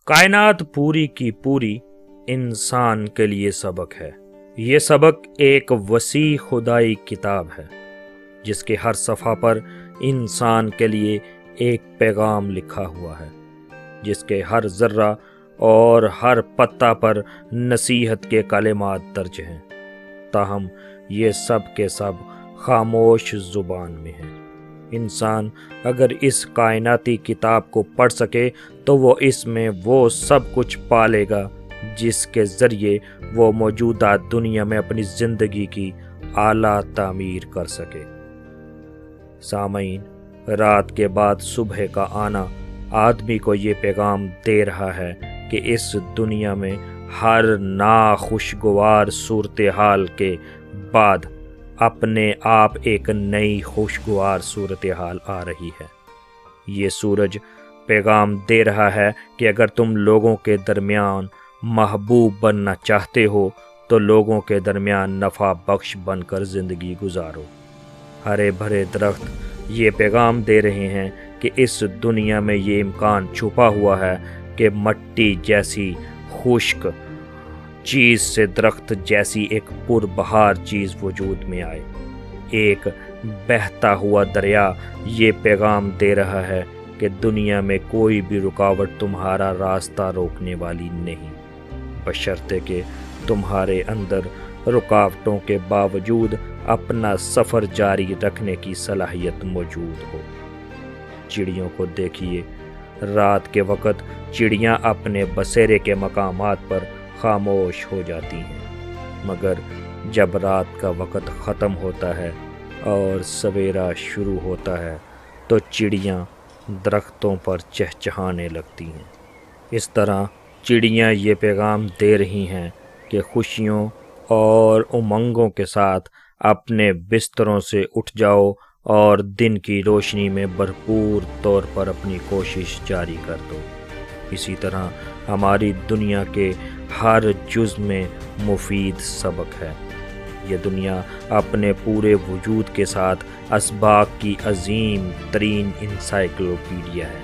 کائنات پوری کی پوری انسان کے لیے سبق ہے۔ یہ سبق ایک وسیع خدائی کتاب ہے جس کے ہر صفحہ پر انسان کے لیے ایک پیغام لکھا ہوا ہے، جس کے ہر ذرہ اور ہر پتا پر نصیحت کے کلمات درج ہیں، تاہم یہ سب کے سب خاموش زبان میں ہیں۔ انسان اگر اس کائناتی کتاب کو پڑھ سکے تو وہ اس میں وہ سب کچھ پالے گا جس کے ذریعے وہ موجودہ دنیا میں اپنی زندگی کی اعلیٰ تعمیر کر سکے۔ سامعین، رات کے بعد صبح کا آنا آدمی کو یہ پیغام دے رہا ہے کہ اس دنیا میں ہر ناخوشگوار صورتحال کے بعد اپنے آپ ایک نئی خوشگوار صورتحال آ رہی ہے۔ یہ سورج پیغام دے رہا ہے کہ اگر تم لوگوں کے درمیان محبوب بننا چاہتے ہو تو لوگوں کے درمیان نفع بخش بن کر زندگی گزارو۔ ہرے بھرے درخت یہ پیغام دے رہے ہیں کہ اس دنیا میں یہ امکان چھپا ہوا ہے کہ مٹی جیسی خشک چیز سے درخت جیسی ایک پربہار چیز وجود میں آئے۔ ایک بہتا ہوا دریا یہ پیغام دے رہا ہے کہ دنیا میں کوئی بھی رکاوٹ تمہارا راستہ روکنے والی نہیں، بشرطے کہ تمہارے اندر رکاوٹوں کے باوجود اپنا سفر جاری رکھنے کی صلاحیت موجود ہو۔ چڑیوں کو دیکھیے، رات کے وقت چڑیاں اپنے بسیرے کے مقامات پر خاموش ہو جاتی ہیں، مگر جب رات کا وقت ختم ہوتا ہے اور سویرا شروع ہوتا ہے تو چڑیاں درختوں پر چہچہانے لگتی ہیں۔ اس طرح چڑیاں یہ پیغام دے رہی ہیں کہ خوشیوں اور امنگوں کے ساتھ اپنے بستروں سے اٹھ جاؤ اور دن کی روشنی میں بھرپور طور پر اپنی کوشش جاری کر دو۔ اسی طرح ہماری دنیا کے ہر جز میں مفید سبق ہے۔ یہ دنیا اپنے پورے وجود کے ساتھ اسباق کی عظیم ترین انسائکلوپیڈیا ہے۔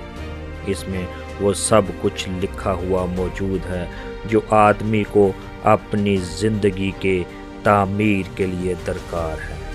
اس میں وہ سب کچھ لکھا ہوا موجود ہے جو آدمی کو اپنی زندگی کے تعمیر کے لیے درکار ہے۔